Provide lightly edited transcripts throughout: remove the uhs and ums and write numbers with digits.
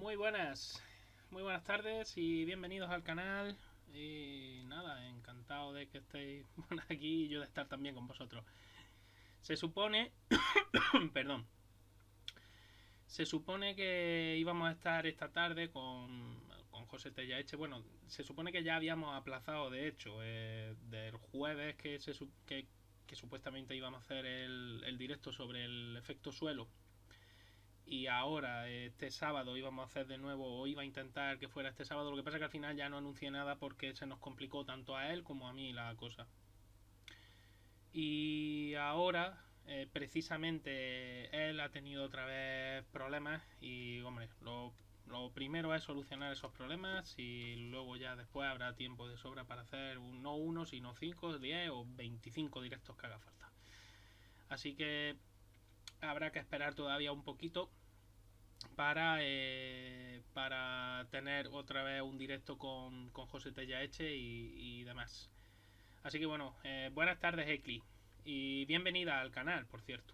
Muy buenas tardes y bienvenidos al canal. Y nada, encantado de que estéis aquí y yo de estar también con vosotros. Se supone, perdón, se supone que íbamos a estar esta tarde con José Tellaeche. Bueno, se supone que ya habíamos aplazado, de hecho, del jueves que supuestamente íbamos a hacer el directo sobre el efecto suelo. Y ahora, este sábado, íbamos a hacer de nuevo, o iba a intentar que fuera este sábado. Lo que pasa es que al final ya no anuncié nada porque se nos complicó tanto a él como a mí la cosa. Y ahora, precisamente, él ha tenido otra vez problemas. Y, hombre, lo primero es solucionar esos problemas. Y luego ya después habrá tiempo de sobra para hacer no uno, sino 5, 10 o 25 directos que haga falta. Así que habrá que esperar todavía un poquito para tener otra vez un directo con José Tellaeche y demás. Así que bueno, buenas tardes, Ekli. Y bienvenida al canal, por cierto.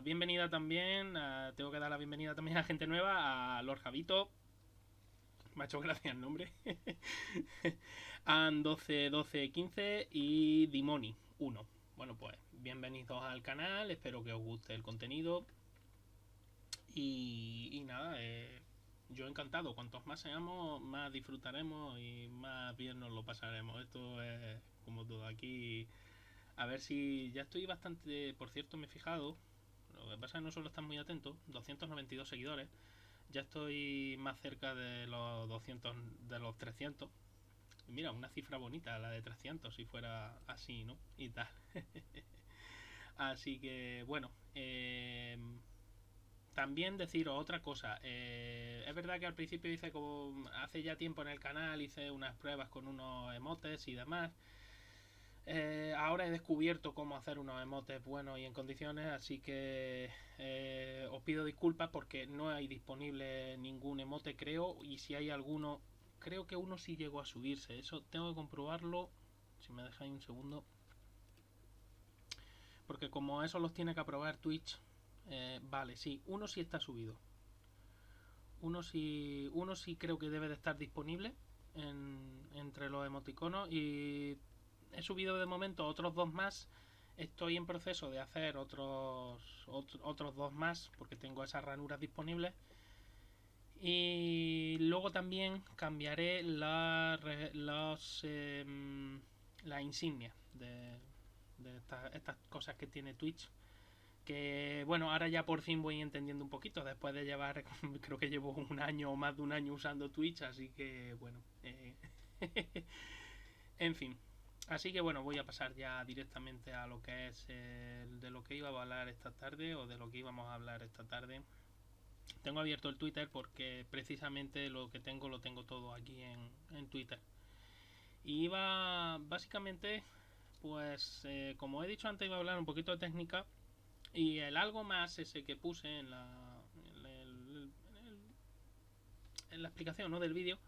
Bienvenida también, tengo que dar la bienvenida también a gente nueva, a Lord Javito. Me ha hecho gracia el nombre. An 12 12 15 y Dimoni 1. Bueno, pues bienvenidos al canal, espero que os guste el contenido. Y nada, yo encantado. Cuantos más seamos, más disfrutaremos y más bien nos lo pasaremos. Esto es como todo aquí. A ver si ya estoy bastante. Por cierto, me he fijado. Lo que pasa es que no solo están muy atentos. 292 seguidores. Ya estoy más cerca de los 200, de los 300. Mira, una cifra bonita, la de 300, si fuera así, ¿no? Y tal. Así que, bueno. También deciros otra cosa. Es verdad que al principio hice como hace ya tiempo en el canal, hice unas pruebas con unos emotes y demás. Ahora he descubierto cómo hacer unos emotes buenos y en condiciones, así que os pido disculpas porque no hay disponible ningún emote, creo, y si hay alguno, creo que uno sí llegó a subirse. Eso tengo que comprobarlo. Si me dejáis un segundo. Porque como eso los tiene que aprobar Twitch, vale, sí, uno sí está subido. Uno sí creo que debe de estar disponible entre los emoticonos y he subido de momento otros dos más. Estoy en proceso de hacer otros dos más porque tengo esas ranuras disponibles. Y luego también cambiaré la insignia de estas cosas que tiene Twitch, que bueno, ahora ya por fin voy entendiendo un poquito después de llevar, creo que llevo un año o más de un año usando Twitch, así que bueno, en fin. Así que bueno, voy a pasar ya directamente a lo que es de lo que iba a hablar esta tarde o de lo que íbamos a hablar esta tarde. Tengo abierto el Twitter porque precisamente lo que tengo lo tengo todo aquí en Twitter. Y iba básicamente, pues como he dicho antes, iba a hablar un poquito de técnica. Y el algo más ese que puse en la explicación, ¿no?, del vídeo,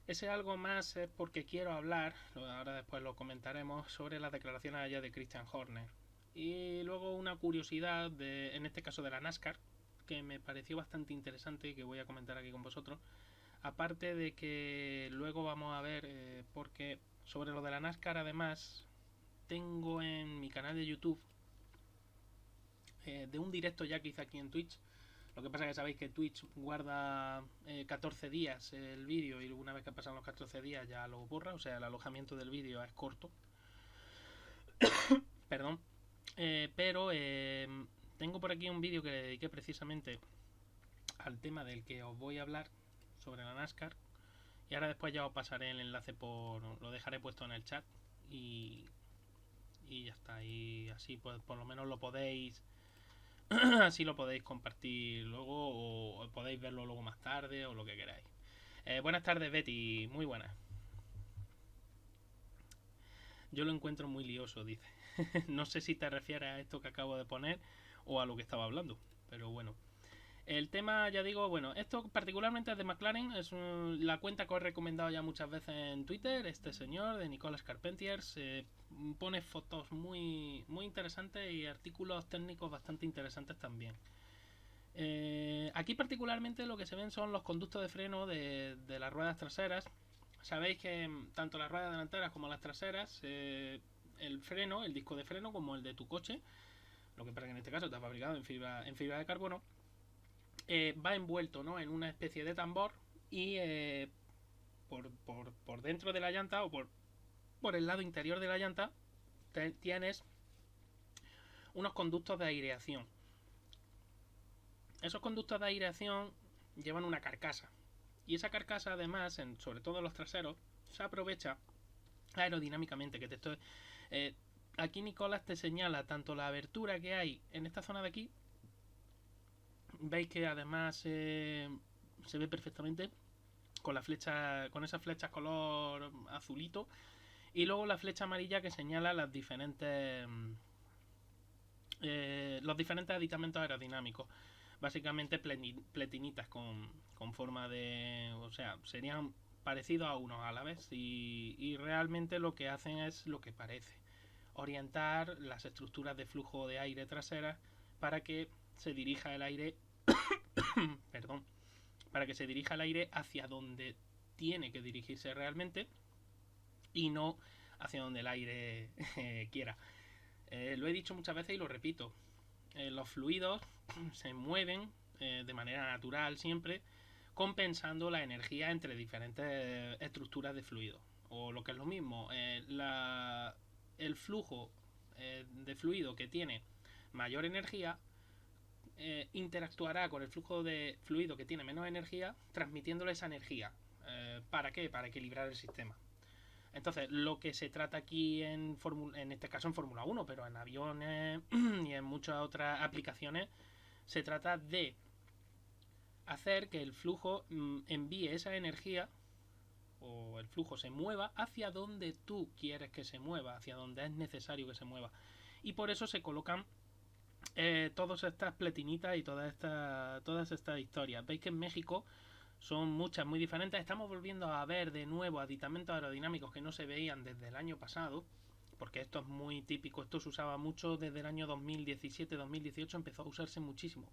ese algo más es porque quiero hablar, ahora después lo comentaremos, sobre las declaraciones allá de Christian Horner. Y luego una curiosidad, en este caso de la NASCAR, que me pareció bastante interesante y que voy a comentar aquí con vosotros. Aparte de que luego vamos a ver, porque sobre lo de la NASCAR además tengo en mi canal de YouTube de un directo ya que hice aquí en Twitch. Lo que pasa es que sabéis que Twitch guarda 14 días el vídeo y una vez que pasan los 14 días ya lo borra, o sea, el alojamiento del vídeo es corto. Perdón. Pero tengo por aquí un vídeo que le dediqué precisamente al tema del que os voy a hablar, sobre la NASCAR. Y ahora después ya os pasaré el enlace lo dejaré puesto en el chat y ya está. Y así pues por lo menos lo podéis así lo podéis compartir luego o podéis verlo luego más tarde o lo que queráis. Buenas tardes, Betty, muy buenas. Yo lo encuentro muy lioso, dice. No sé si te refieres a esto que acabo de poner o a lo que estaba hablando, pero bueno. El tema, ya digo, bueno, esto particularmente es de McLaren, es la cuenta que os he recomendado ya muchas veces en Twitter, este señor de Nicolas Carpentier, pone fotos muy, muy interesantes y artículos técnicos bastante interesantes también. Aquí particularmente lo que se ven son los conductos de freno de las ruedas traseras. Sabéis que tanto las ruedas delanteras como las traseras, el freno, el disco de freno como el de tu coche, lo que pasa que en este caso está fabricado en fibra de carbono, va envuelto, ¿no?, en una especie de tambor y por dentro de la llanta o por el lado interior de la llanta tienes unos conductos de aireación. Esos conductos de aireación llevan una carcasa y esa carcasa además, sobre todo en los traseros, se aprovecha aerodinámicamente, que te estoy... aquí Nicolás te señala tanto la abertura que hay en esta zona de aquí. Veis que además se ve perfectamente con la flecha, con esas flechas color azulito, y luego la flecha amarilla que señala las diferentes los diferentes aditamentos aerodinámicos. Básicamente pletinitas con forma de... o sea, serían parecidos a unos a la vez, y realmente lo que hacen es lo que parece: orientar las estructuras de flujo de aire traseras para que se dirija el aire perdón, para que se dirija el aire hacia donde tiene que dirigirse realmente y no hacia donde el aire quiera. Lo he dicho muchas veces y lo repito: los fluidos se mueven de manera natural siempre, compensando la energía entre diferentes estructuras de fluido. O lo que es lo mismo, el flujo de fluido que tiene mayor energía interactuará con el flujo de fluido que tiene menos energía, transmitiéndole esa energía. ¿Para qué? Para equilibrar el sistema. Entonces, lo que se trata aquí en este caso en Fórmula 1, pero en aviones y en muchas otras aplicaciones, se trata de hacer que el flujo envíe esa energía, o el flujo se mueva hacia donde tú quieres que se mueva, hacia donde es necesario que se mueva. Y por eso se colocan todas estas pletinitas y todas estas historias. Veis que en México son muchas, muy diferentes. Estamos volviendo a ver de nuevo aditamentos aerodinámicos que no se veían desde el año pasado, porque esto es muy típico. Esto se usaba mucho desde el año 2017-2018, empezó a usarse muchísimo.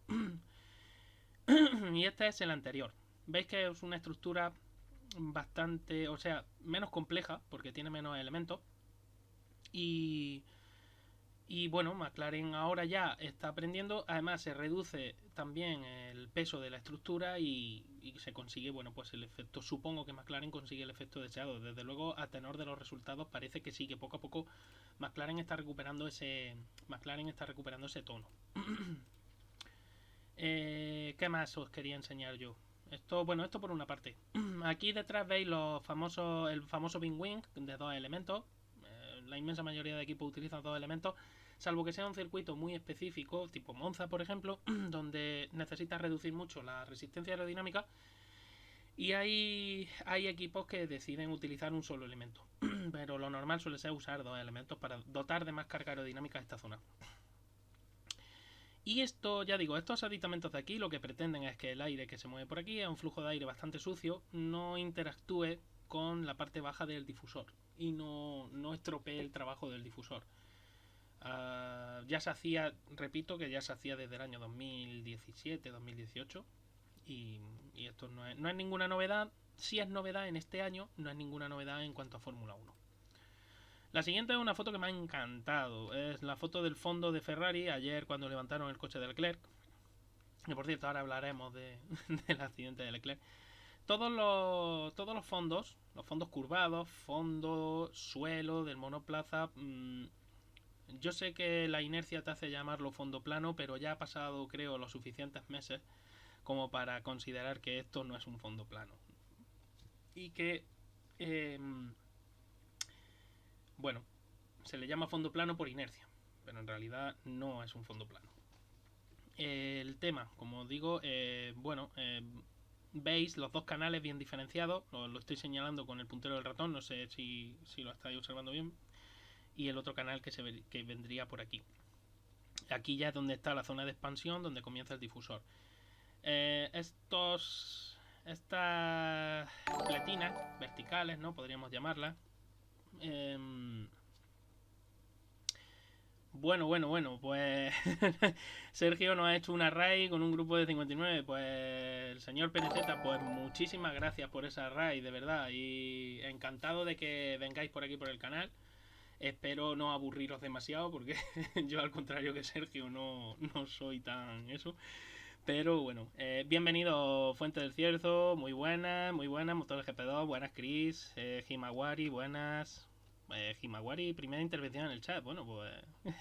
Y este es el anterior. Veis que es una estructura bastante, o sea, menos compleja, porque tiene menos elementos. Y bueno, McLaren ahora ya está aprendiendo. Además se reduce también el peso de la estructura y se consigue, bueno, pues el efecto. Supongo que McLaren consigue el efecto deseado. Desde luego, a tenor de los resultados, parece que sí, que poco a poco McLaren está recuperando ese tono. ¿Qué más os quería enseñar yo? Esto por una parte. Aquí detrás veis el famoso Big Wing de 2 elementos. La inmensa mayoría de equipos utilizan 2 elementos, salvo que sea un circuito muy específico, tipo Monza, por ejemplo, donde necesitas reducir mucho la resistencia aerodinámica, y hay equipos que deciden utilizar un solo elemento. Pero lo normal suele ser usar 2 elementos para dotar de más carga aerodinámica a esta zona. Y esto, ya digo, estos aditamentos de aquí lo que pretenden es que el aire que se mueve por aquí, es un flujo de aire bastante sucio, no interactúe con la parte baja del difusor y no estropee el trabajo del difusor. Ya se hacía, repito, que ya se hacía desde el año 2017-2018, y esto no es ninguna novedad. Si es novedad en este año, no es ninguna novedad en cuanto a Fórmula 1. La siguiente es una foto que me ha encantado. Es la foto del fondo de Ferrari ayer cuando levantaron el coche de Leclerc. Que por cierto, ahora hablaremos del accidente de Leclerc. Todos los fondos curvados, fondo, suelo del monoplaza, yo sé que la inercia te hace llamarlo fondo plano, pero ya ha pasado, creo, los suficientes meses como para considerar que esto no es un fondo plano. Y que, bueno, se le llama fondo plano por inercia, pero en realidad no es un fondo plano. El tema, como digo, veis los 2 canales bien diferenciados. Lo estoy señalando con el puntero del ratón, no sé si lo estáis observando bien. Y el otro canal que vendría por aquí. Aquí ya es donde está la zona de expansión, donde comienza el difusor. Estas pletinas verticales, ¿no?, podríamos llamarlas. Bueno, pues Sergio nos ha hecho una raid con un grupo de 59. Pues el señor PNZ, pues muchísimas gracias por esa raid, de verdad. Y encantado de que vengáis por aquí por el canal. Espero no aburriros demasiado porque yo, al contrario que Sergio, no soy tan eso. Pero bueno, bienvenido Fuente del Cierzo, muy buenas, Motor GP2, buenas Chris, Himawari, buenas. Himawari, primera intervención en el chat. Bueno, pues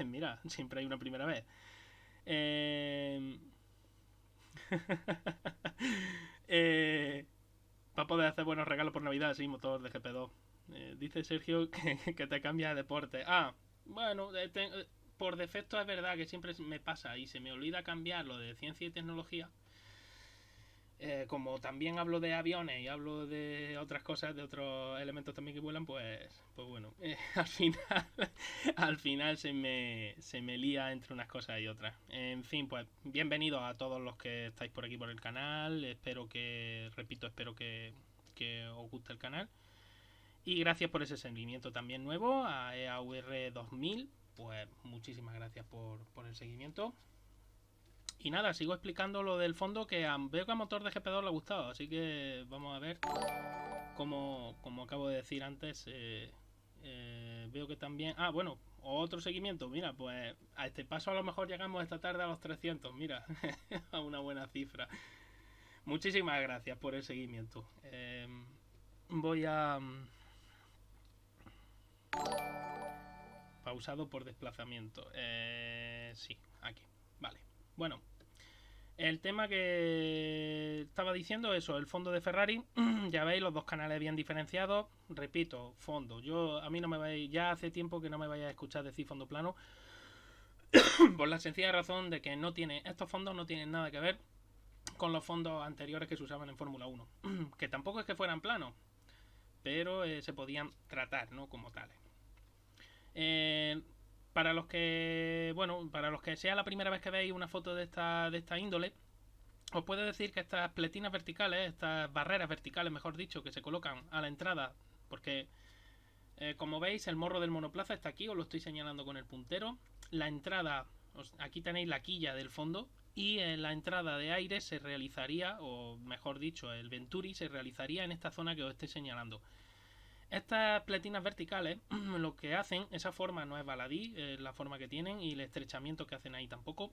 mira, siempre hay una primera vez. Eh, para poder hacer buenos regalos por Navidad, sí, motor de GP2. Dice Sergio que te cambia de deporte. Bueno, por defecto es verdad que siempre me pasa y se me olvida cambiar lo de ciencia y tecnología. Como también hablo de aviones y hablo de otras cosas, de otros elementos también que vuelan, pues bueno, al final se me lía entre unas cosas y otras. En fin, pues bienvenidos a todos los que estáis por aquí por el canal. Espero que os guste el canal. Y gracias por ese seguimiento también nuevo a EAUR 2000. Pues muchísimas gracias por el seguimiento. Y nada, sigo explicando lo del fondo, que veo que a motor de GP2 le ha gustado. Así que vamos a ver, como acabo de decir antes, veo que también... bueno, otro seguimiento. Mira, pues a este paso a lo mejor llegamos esta tarde a los 300. Mira, a una buena cifra. Muchísimas gracias por el seguimiento. Voy a... Pausado por desplazamiento. Sí, aquí. Vale. Bueno, el tema que estaba diciendo, eso, el fondo de Ferrari. Ya veis, los dos canales bien diferenciados. Repito, fondo. A mí no me vais, ya hace tiempo que no me vaya a escuchar decir fondo plano. Por la sencilla razón de que estos fondos no tienen nada que ver con los fondos anteriores que se usaban en Fórmula 1. Que tampoco es que fueran planos, pero se podían tratar, ¿no?, como tales. Para los que sea la primera vez que veis una foto de esta índole, os puedo decir que estas pletinas verticales, estas barreras verticales, mejor dicho, que se colocan a la entrada, porque como veis, el morro del monoplaza está aquí, os lo estoy señalando con el puntero. La entrada, aquí tenéis la quilla del fondo, y la entrada de aire se realizaría, o mejor dicho, el Venturi se realizaría en esta zona que os estoy señalando. Estas pletinas verticales, lo que hacen, esa forma no es baladí, la forma que tienen, y el estrechamiento que hacen ahí tampoco.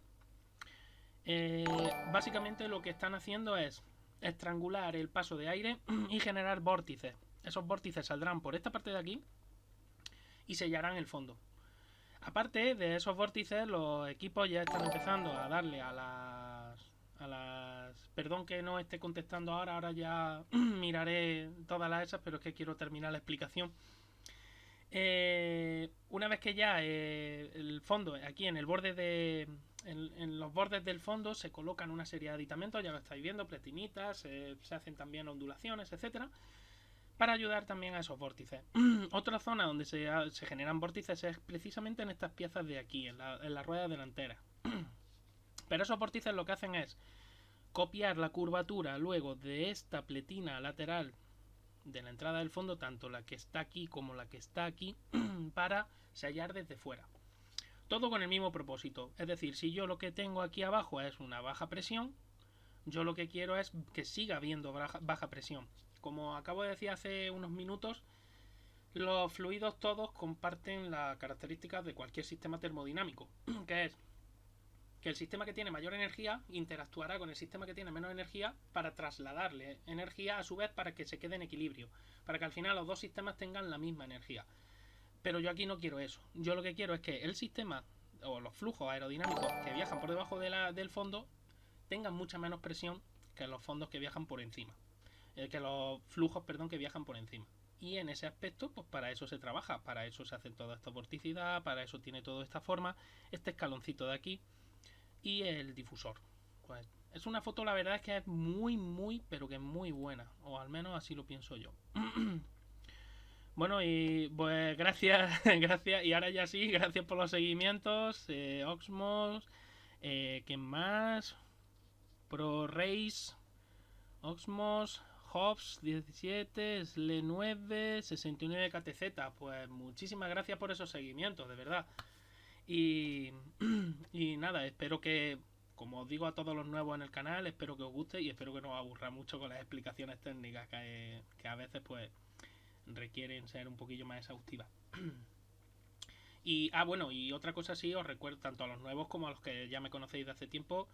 Básicamente lo que están haciendo es estrangular el paso de aire y generar vórtices. Esos vórtices saldrán por esta parte de aquí y sellarán el fondo. Aparte de esos vórtices, los equipos ya están empezando a darle a las... Perdón que no esté contestando ahora ya miraré todas las esas, pero es que quiero terminar la explicación. Una vez que ya el fondo, aquí en el borde en los bordes del fondo se colocan una serie de aditamentos, ya lo estáis viendo, pletinitas, se hacen también ondulaciones, etcétera, para ayudar también a esos vórtices. Otra zona donde se generan vórtices es precisamente en estas piezas de aquí, en la rueda delantera. Pero esos vórtices lo que hacen es copiar la curvatura luego de esta pletina lateral de la entrada del fondo, tanto la que está aquí como la que está aquí, para sellar desde fuera. Todo con el mismo propósito. Es decir, si yo lo que tengo aquí abajo es una baja presión, yo lo que quiero es que siga habiendo baja presión. Como acabo de decir hace unos minutos, los fluidos todos comparten las características de cualquier sistema termodinámico, que es que el sistema que tiene mayor energía interactuará con el sistema que tiene menos energía para trasladarle energía a su vez para que se quede en equilibrio, para que al final los dos sistemas tengan la misma energía. Pero yo aquí no quiero eso. Yo lo que quiero es que el sistema o los flujos aerodinámicos que viajan por debajo del fondo tengan mucha menos presión que los fondos que viajan por encima. Que los flujos, perdón, que viajan por encima. Y en ese aspecto, pues para eso se trabaja, para eso se hace toda esta vorticidad, para eso tiene toda esta forma, este escaloncito de aquí y el difusor. Pues es una foto, la verdad es que es muy, pero que muy buena, o al menos así lo pienso yo. Bueno, y pues gracias, y ahora ya sí, gracias por los seguimientos, Oxmos, ¿quién más? Pro Race, Oxmos, Hobbs 17, Sle 9, 69 KTZ, pues muchísimas gracias por esos seguimientos, de verdad. Y, y nada, espero que, como os digo a todos los nuevos en el canal, espero que os guste y espero que no os aburra mucho con las explicaciones técnicas que a veces pues requieren ser un poquillo más exhaustivas. Y, bueno, y otra cosa sí, os recuerdo tanto a los nuevos como a los que ya me conocéis de hace tiempo,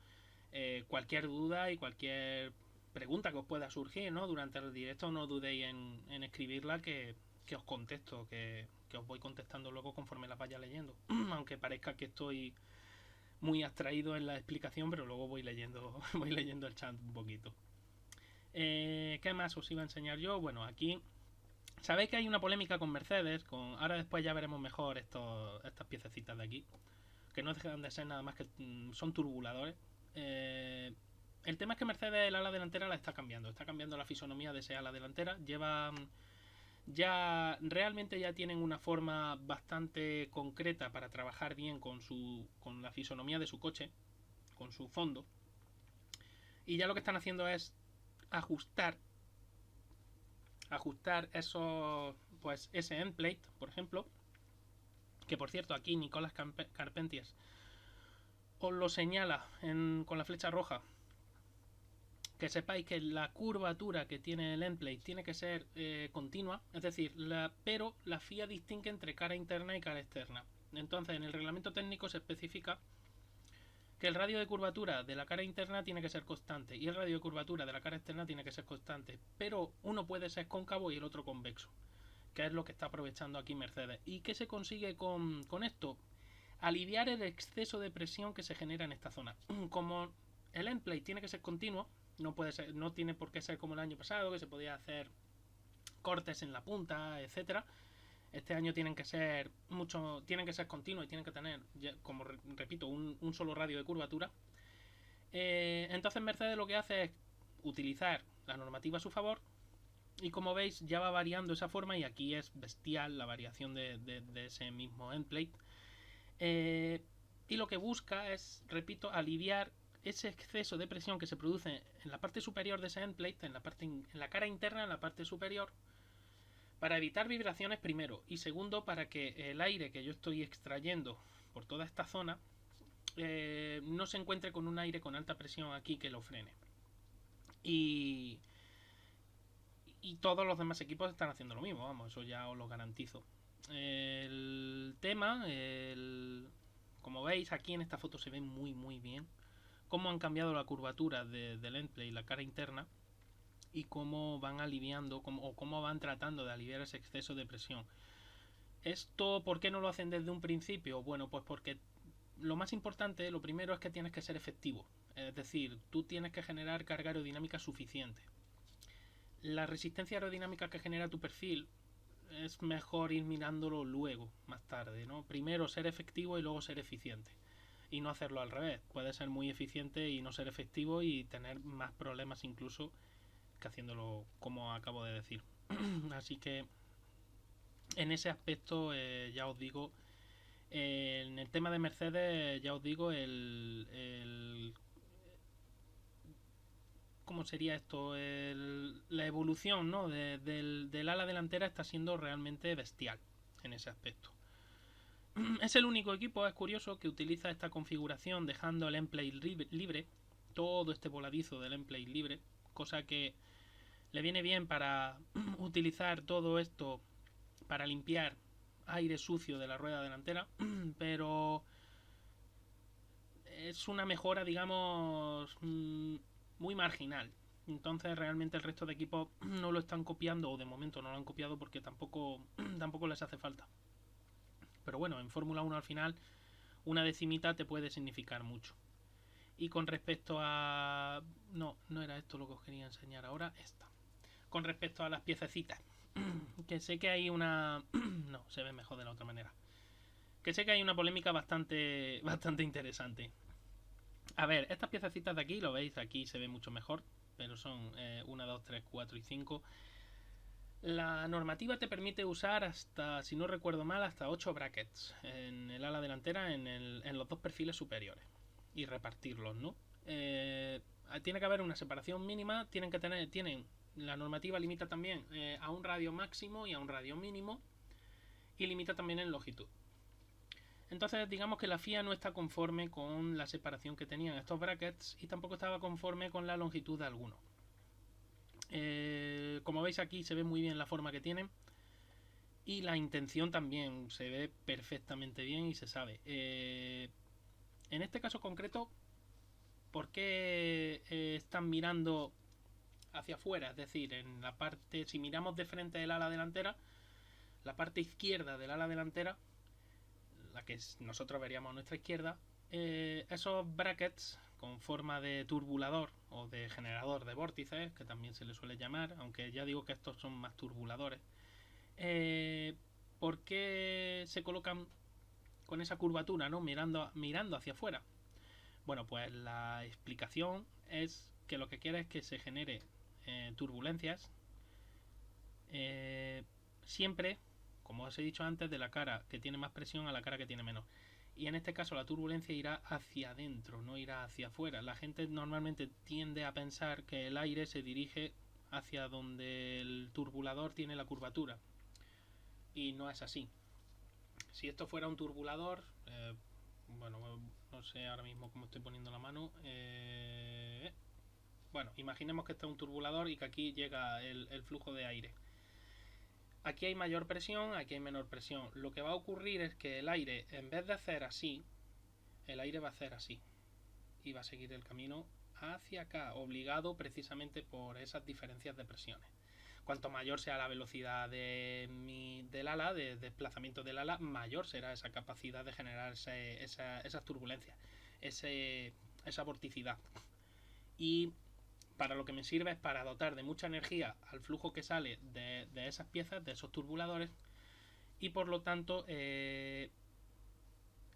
cualquier duda y cualquier pregunta que os pueda surgir, ¿no? Durante el directo no dudéis en escribirla que os contesto, que os voy contestando luego conforme las vaya leyendo. Aunque parezca que estoy muy abstraído en la explicación, pero luego voy leyendo, voy leyendo el chat un poquito. ¿Qué más os iba a enseñar yo? Bueno, aquí sabéis que hay una polémica con Mercedes, ahora después ya veremos mejor estas piececitas de aquí, que no dejan de ser nada más que son turbuladores. El tema es que Mercedes el ala delantera la está cambiando la fisonomía de ese ala delantera, realmente ya tienen una forma bastante concreta para trabajar bien con la fisonomía de su coche, con su fondo, y ya lo que están haciendo es ajustar ese endplate, por ejemplo, que por cierto aquí Nicolás Carpentier os lo señala con la flecha roja, que sepáis que la curvatura que tiene el endplate tiene que ser continua, es decir, pero la FIA distingue entre cara interna y cara externa. Entonces, en el reglamento técnico se especifica que el radio de curvatura de la cara interna tiene que ser constante y el radio de curvatura de la cara externa tiene que ser constante, pero uno puede ser cóncavo y el otro convexo, que es lo que está aprovechando aquí Mercedes. ¿Y qué se consigue con esto? Aliviar el exceso de presión que se genera en esta zona. Como el endplate tiene que ser continuo, no tiene por qué ser como el año pasado, que se podía hacer cortes en la punta, etcétera. Este año tienen que ser continuos y tienen que tener, como repito, un solo radio de curvatura. Entonces Mercedes lo que hace es utilizar la normativa a su favor y como veis ya va variando esa forma y aquí es bestial la variación de ese mismo endplate. Y lo que busca es, repito, aliviar ese exceso de presión que se produce en la parte superior de ese endplate, en la cara interna, en la parte superior, para evitar vibraciones primero y segundo para que el aire que yo estoy extrayendo por toda esta zona no se encuentre con un aire con alta presión aquí que lo frene. Y todos los demás equipos están haciendo lo mismo, vamos, eso ya os lo garantizo. El tema, como veis aquí en esta foto se ve muy muy bien cómo han cambiado la curvatura del endplate y la cara interna y cómo van aliviando o cómo van tratando de aliviar ese exceso de presión. ¿Esto por qué no lo hacen desde un principio? Bueno, pues porque lo más importante, lo primero es que tienes que ser efectivo. Es decir, tú tienes que generar carga aerodinámica suficiente. La resistencia aerodinámica que genera tu perfil es mejor ir mirándolo luego, más tarde, ¿no? Primero ser efectivo y luego ser eficiente. Y no hacerlo al revés. Puede ser muy eficiente y no ser efectivo y tener más problemas incluso que haciéndolo como acabo de decir. Así que en ese aspecto ya os digo, en el tema de Mercedes ya os digo ¿cómo sería esto? La evolución, ¿no? del ala delantera está siendo realmente bestial en ese aspecto. Es el único equipo, es curioso, que utiliza esta configuración dejando el endplate libre, todo este voladizo del endplate libre, cosa que le viene bien para utilizar todo esto para limpiar aire sucio de la rueda delantera, pero es una mejora, digamos, muy marginal. Entonces realmente el resto de equipos no lo están copiando o de momento no lo han copiado porque tampoco les hace falta. Pero bueno, en Fórmula 1 al final una decimita te puede significar mucho. Y con respecto a... No era esto lo que os quería enseñar ahora, esta. Con respecto a las piececitas, que sé que hay una... no, se ve mejor de la otra manera. Que sé que hay una polémica bastante interesante. A ver, estas piececitas de aquí, lo veis, aquí se ve mucho mejor, pero son 1, 2, 3, 4 y 5. La normativa te permite usar hasta, si no recuerdo mal, hasta 8 brackets en el ala delantera en los dos perfiles superiores y repartirlos, ¿no? Tiene que haber una separación mínima, la normativa limita también a un radio máximo y a un radio mínimo y limita también en longitud. Entonces digamos que la FIA no está conforme con la separación que tenían estos brackets y tampoco estaba conforme con la longitud de algunos. Como veis aquí se ve muy bien la forma que tienen y la intención también se ve perfectamente bien y se sabe. En este caso concreto, ¿por qué están mirando hacia afuera? Es decir, en la parte, si miramos de frente del ala delantera, la parte izquierda del ala delantera, la que nosotros veríamos a nuestra izquierda, esos brackets con forma de turbulador o de generador de vórtices, que también se le suele llamar, aunque ya digo que estos son más turbuladores, ¿por qué se colocan con esa curvatura, ¿no? mirando hacia afuera? Bueno, pues la explicación es que lo que quiere es que se genere turbulencias siempre, como os he dicho antes, de la cara que tiene más presión a la cara que tiene menos. Y en este caso la turbulencia irá hacia adentro, no irá hacia afuera. La gente normalmente tiende a pensar que el aire se dirige hacia donde el turbulador tiene la curvatura. Y no es así. Si esto fuera un turbulador, bueno, no sé ahora mismo cómo estoy poniendo la mano. Bueno, imaginemos que este es un turbulador y que aquí llega el flujo de aire. Aquí hay mayor presión, aquí hay menor presión. Lo que va a ocurrir es que el aire, en vez de hacer así, el aire va a hacer así. Y va a seguir el camino hacia acá, obligado precisamente por esas diferencias de presiones. Cuanto mayor sea la velocidad del ala, de desplazamiento del ala, mayor será esa capacidad de generar esas turbulencias, esa vorticidad. Y para lo que me sirve es para dotar de mucha energía al flujo que sale de esas piezas, de esos turbuladores, y por lo tanto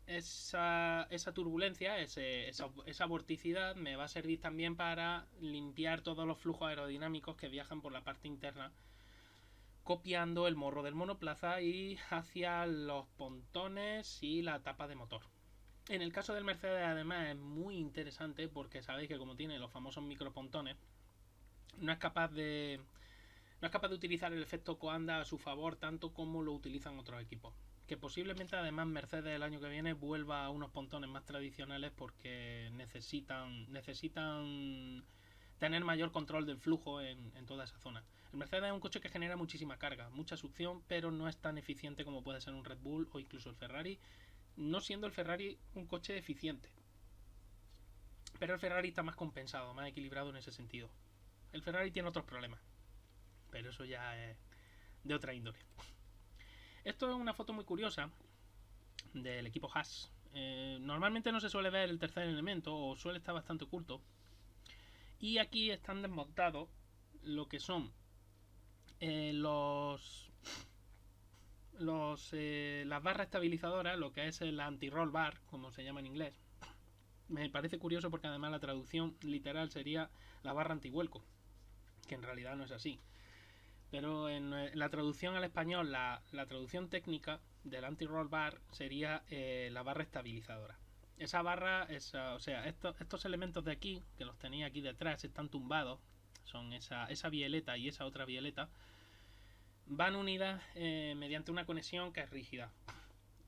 esa turbulencia, esa vorticidad me va a servir también para limpiar todos los flujos aerodinámicos que viajan por la parte interna, copiando el morro del monoplaza y hacia los pontones y la tapa de motor. En el caso del Mercedes además es muy interesante porque sabéis que como tiene los famosos micropontones, no es capaz de utilizar el efecto Coanda a su favor tanto como lo utilizan otros equipos. Que posiblemente además Mercedes el año que viene vuelva a unos pontones más tradicionales porque necesitan tener mayor control del flujo en toda esa zona. El Mercedes es un coche que genera muchísima carga, mucha succión, pero no es tan eficiente como puede ser un Red Bull o incluso el Ferrari, no siendo el Ferrari un coche eficiente. Pero el Ferrari está más compensado, más equilibrado en ese sentido. El Ferrari tiene otros problemas, pero eso ya es de otra índole. Esto es una foto muy curiosa del equipo Haas. Normalmente no se suele ver el tercer elemento o suele estar bastante oculto. Y aquí están desmontados lo que son las barras estabilizadoras, lo que es el anti-roll bar, como se llama en inglés. Me parece curioso porque además la traducción literal sería la barra antivuelco, que en realidad no es así. Pero en la traducción al español, la traducción técnica del anti-roll bar sería la barra estabilizadora. Esa barra, o sea, estos elementos de aquí, que los tenía aquí detrás, están tumbados, son esa violeta y esa otra violeta, van unidas mediante una conexión que es rígida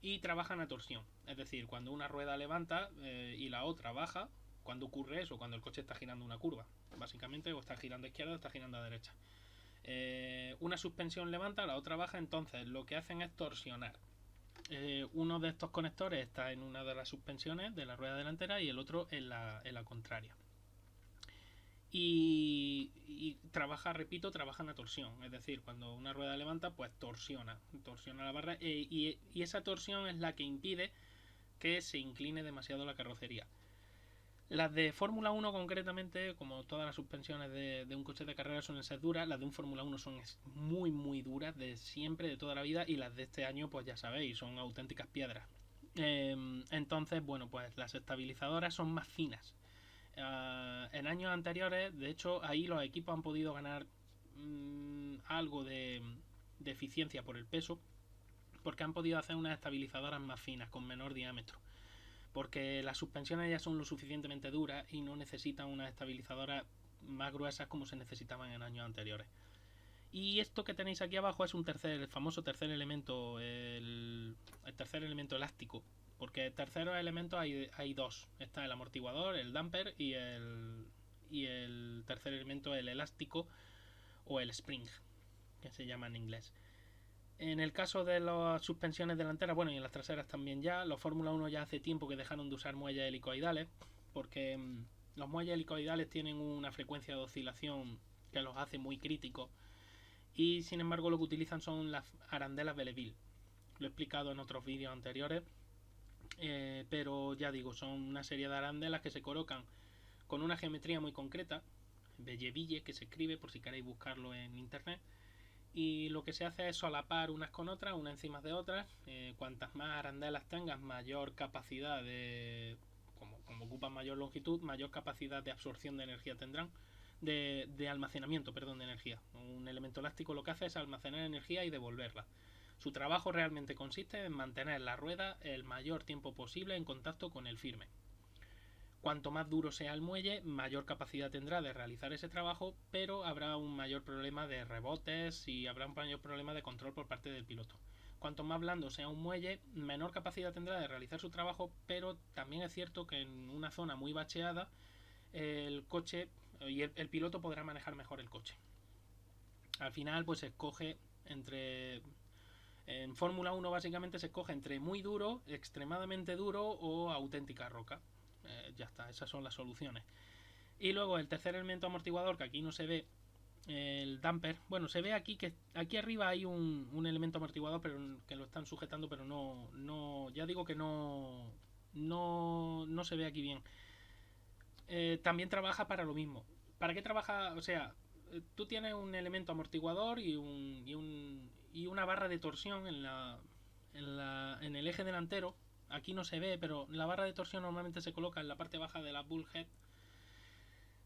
y trabajan a torsión. Es decir, cuando una rueda levanta y la otra baja, cuando ocurre eso, cuando el coche está girando una curva, básicamente, o está girando a izquierda o está girando a derecha. Una suspensión levanta, la otra baja, entonces lo que hacen es torsionar. Uno de estos conectores está en una de las suspensiones de la rueda delantera y el otro en la contraria. Y trabajan a torsión. Es decir, cuando una rueda levanta, pues torsiona la barra y esa torsión es la que impide que se incline demasiado la carrocería. Las de Fórmula 1 concretamente, como todas las suspensiones de un coche de carrera suelen ser duras, las de un Fórmula 1 son muy muy duras, de siempre, de toda la vida, y las de este año pues ya sabéis, son auténticas piedras. Entonces, bueno, pues las estabilizadoras son más finas. En años anteriores, de hecho, ahí los equipos han podido ganar algo de eficiencia por el peso, porque han podido hacer unas estabilizadoras más finas, con menor diámetro. Porque las suspensiones ya son lo suficientemente duras y no necesitan unas estabilizadoras más gruesas como se necesitaban en años anteriores. Y esto que tenéis aquí abajo es el famoso tercer elemento, el tercer elemento elástico, porque terceros elementos hay dos. Está el amortiguador, el damper y el tercer elemento, el elástico o el spring, que se llama en inglés. En el caso de las suspensiones delanteras, bueno, y en las traseras también ya, los Fórmula 1 ya hace tiempo que dejaron de usar muelles helicoidales, porque los muelles helicoidales tienen una frecuencia de oscilación que los hace muy críticos, y sin embargo lo que utilizan son las arandelas Belleville. Lo he explicado en otros vídeos anteriores, pero ya digo, son una serie de arandelas que se colocan con una geometría muy concreta, Belleville, que se escribe por si queréis buscarlo en internet, y lo que se hace es solapar unas con otras, unas encima de otras. Cuantas más arandelas tengas, mayor capacidad de, como ocupan mayor longitud, mayor capacidad de absorción de energía tendrán, de almacenamiento, perdón, de energía. Un elemento elástico lo que hace es almacenar energía y devolverla. Su trabajo realmente consiste en mantener la rueda el mayor tiempo posible en contacto con el firme. Cuanto más duro sea el muelle, mayor capacidad tendrá de realizar ese trabajo, pero habrá un mayor problema de rebotes y habrá un mayor problema de control por parte del piloto. Cuanto más blando sea un muelle, menor capacidad tendrá de realizar su trabajo, pero también es cierto que en una zona muy bacheada el coche y el piloto podrá manejar mejor el coche. Al final pues se escoge entre... En Fórmula 1 básicamente se escoge entre muy duro, extremadamente duro o auténtica roca. Ya está, esas son las soluciones. Y luego el tercer elemento amortiguador, que aquí no se ve, el damper. Bueno, se ve aquí que aquí arriba hay un elemento amortiguador, pero que lo están sujetando, pero no ya digo que no se ve aquí bien. También trabaja para lo mismo. ¿Para qué trabaja? O sea, tú tienes un elemento amortiguador y una barra de torsión en el eje delantero. Aquí no se ve, pero la barra de torsión normalmente se coloca en la parte baja de la bullhead.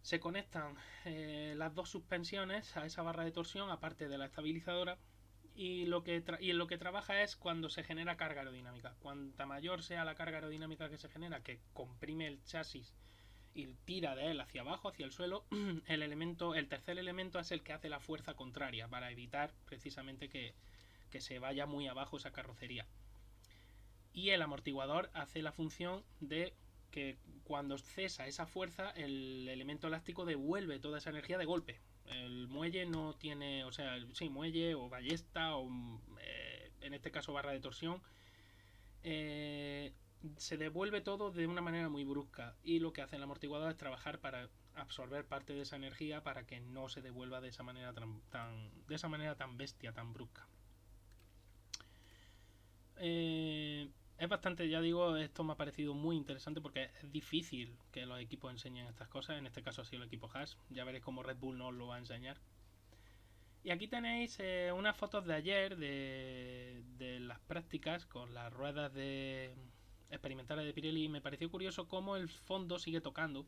Se conectan las dos suspensiones a esa barra de torsión, aparte de la estabilizadora, y lo que trabaja es cuando se genera carga aerodinámica. Cuanta mayor sea la carga aerodinámica que se genera, que comprime el chasis y tira de él hacia abajo, hacia el suelo, el tercer elemento es el que hace la fuerza contraria para evitar precisamente que se vaya muy abajo esa carrocería. Y el amortiguador hace la función de que cuando cesa esa fuerza, el elemento elástico devuelve toda esa energía de golpe. El muelle no tiene, o sea, sí, muelle o ballesta o en este caso barra de torsión, se devuelve todo de una manera muy brusca, y lo que hace el amortiguador es trabajar para absorber parte de esa energía para que no se devuelva de esa manera tan bestia, tan brusca. Es bastante, ya digo, esto me ha parecido muy interesante porque es difícil que los equipos enseñen estas cosas. En este caso ha sido el equipo Haas. Ya veréis cómo Red Bull no os lo va a enseñar. Y aquí tenéis unas fotos de ayer de las prácticas con las ruedas experimentales de Pirelli. Y me pareció curioso cómo el fondo sigue tocando.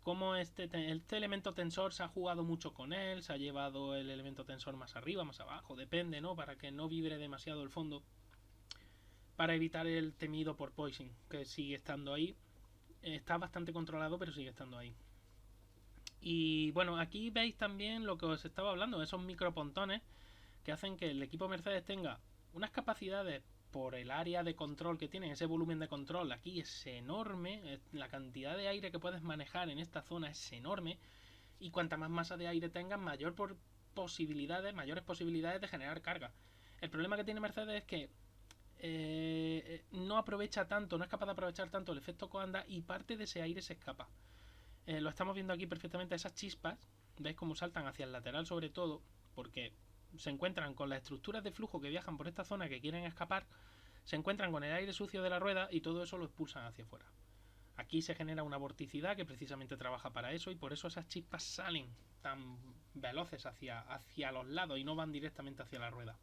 Cómo este elemento tensor se ha jugado mucho con él. Se ha llevado el elemento tensor más arriba, más abajo, depende, ¿no? Para que no vibre demasiado el fondo, para evitar el temido porpoising, que sigue estando ahí. Está bastante controlado, pero sigue estando ahí. Y bueno, aquí veis también lo que os estaba hablando, esos micropontones que hacen que el equipo Mercedes tenga unas capacidades por el área de control que tiene. Ese volumen de control aquí es enorme, la cantidad de aire que puedes manejar en esta zona es enorme, y cuanta más masa de aire tengas, mayores posibilidades de generar carga. El problema que tiene Mercedes es que no aprovecha tanto, no es capaz de aprovechar tanto el efecto Coanda, y parte de ese aire se escapa. Lo estamos viendo aquí perfectamente, esas chispas, veis cómo saltan hacia el lateral sobre todo, porque se encuentran con las estructuras de flujo que viajan por esta zona que quieren escapar, se encuentran con el aire sucio de la rueda y todo eso lo expulsan hacia afuera. Aquí se genera una vorticidad que precisamente trabaja para eso, y por eso esas chispas salen tan veloces hacia los lados y no van directamente hacia la rueda.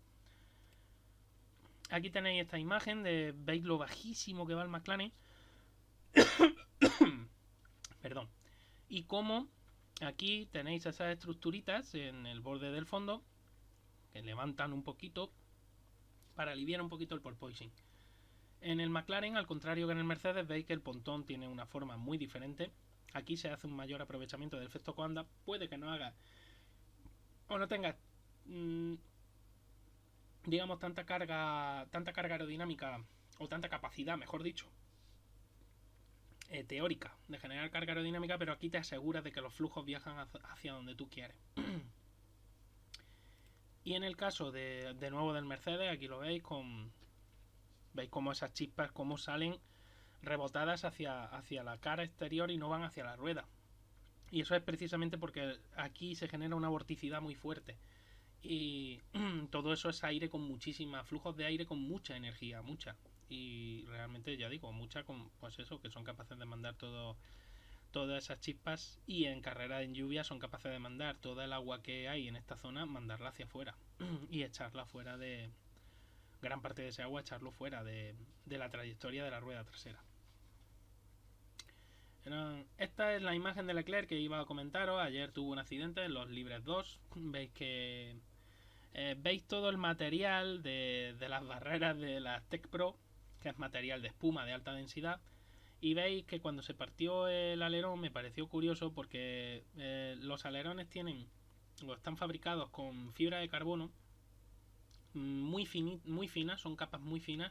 Aquí tenéis esta imagen de veis lo bajísimo que va el McLaren. Perdón. Y cómo aquí tenéis esas estructuritas en el borde del fondo que levantan un poquito para aliviar un poquito el porpoising. En el McLaren, al contrario que en el Mercedes, veis que el pontón tiene una forma muy diferente. Aquí se hace un mayor aprovechamiento del efecto Coanda. Puede que no haga o no tenga digamos tanta carga aerodinámica o tanta capacidad, mejor dicho, teórica de generar carga aerodinámica, pero aquí te aseguras de que los flujos viajan hacia donde tú quieres. Y en el caso de nuevo del Mercedes, aquí lo veis, veis cómo esas chispas cómo salen rebotadas hacia la cara exterior y no van hacia la rueda. Y eso es precisamente porque aquí se genera una vorticidad muy fuerte. Y todo eso es aire con muchísima, flujos de aire con mucha energía, mucha. Y realmente, ya digo, mucha, pues eso, que son capaces de mandar todas esas chispas. Y en carrera en lluvia son capaces de mandar toda el agua que hay en esta zona, mandarla hacia afuera. Y echarla fuera de... gran parte de ese agua, echarlo fuera de la trayectoria de la rueda trasera. Esta es la imagen de Leclerc que iba a comentaros. Ayer tuvo un accidente en los libres 2. Veis que veis todo el material de las barreras de la Tech Pro, que es material de espuma de alta densidad. Y veis que cuando se partió el alerón me pareció curioso porque los alerones están fabricados con fibra de carbono muy finas, son capas muy finas.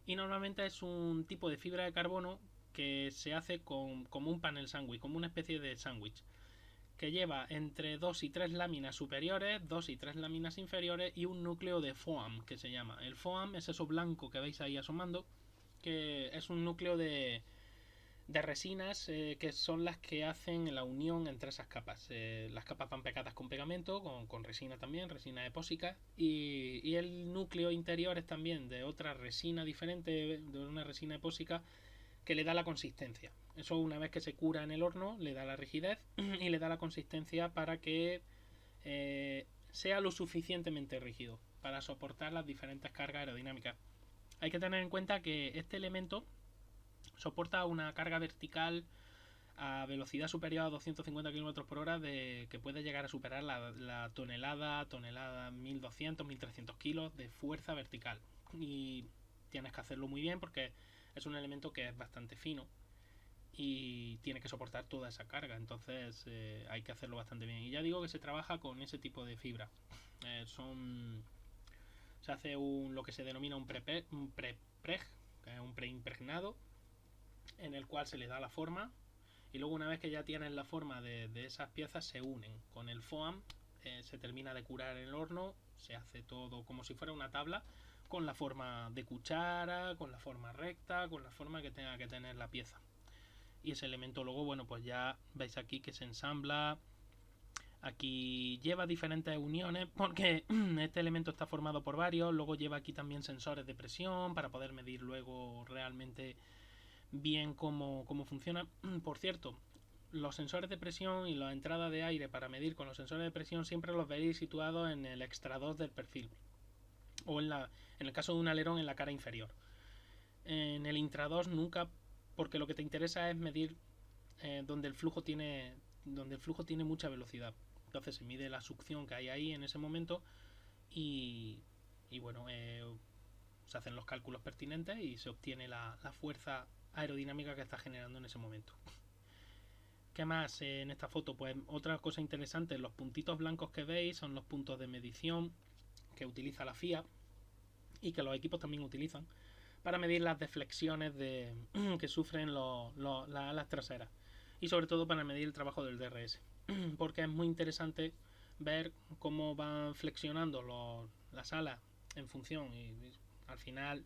Y normalmente es un tipo de fibra de carbono que se hace como un panel sándwich, como una especie de sándwich, que lleva entre 2 y 3 láminas superiores, 2 y 3 láminas inferiores y un núcleo de foam, que se llama. El foam es eso blanco que veis ahí asomando, que es un núcleo de resinas que son las que hacen la unión entre esas capas. Las capas van pegadas con pegamento, con resina también, resina epóxica, y el núcleo interior es también de otra resina diferente, de una resina epóxica, que le da la consistencia. Eso, una vez que se cura en el horno, le da la rigidez y le da la consistencia para que sea lo suficientemente rígido para soportar las diferentes cargas aerodinámicas. Hay que tener en cuenta que este elemento soporta una carga vertical a velocidad superior a 250 km por hora que puede llegar a superar la tonelada 1200, 1300 kilos de fuerza vertical. Y tienes que hacerlo muy bien porque es un elemento que es bastante fino y tiene que soportar toda esa carga, entonces hay que hacerlo bastante bien. Y ya digo que se trabaja con ese tipo de fibra. Se hace lo que se denomina un prepreg, que es un preimpregnado, en el cual se le da la forma, y luego una vez que ya tienen la forma de esas piezas se unen con el foam, se termina de curar en el horno, se hace todo como si fuera una tabla, con la forma de cuchara, con la forma recta, con la forma que tenga que tener la pieza. Y ese elemento luego, bueno, pues ya veis aquí que se ensambla. Aquí lleva diferentes uniones porque este elemento está formado por varios. Luego lleva aquí también sensores de presión para poder medir luego realmente bien cómo funciona. Por cierto, los sensores de presión y la entrada de aire para medir con los sensores de presión siempre los veréis situados en el extra 2 del perfil, o en el caso de un alerón, en la cara inferior. En el intra 2 nunca, porque lo que te interesa es medir donde el flujo tiene mucha velocidad. Entonces se mide la succión que hay ahí en ese momento y bueno, se hacen los cálculos pertinentes y se obtiene la fuerza aerodinámica que está generando en ese momento. ¿Qué más en esta foto? Pues otra cosa interesante, los puntitos blancos que veis son los puntos de medición que utiliza la FIA y que los equipos también utilizan para medir las deflexiones que sufren las alas traseras, y sobre todo para medir el trabajo del DRS, porque es muy interesante ver cómo van flexionando las alas en función, y al final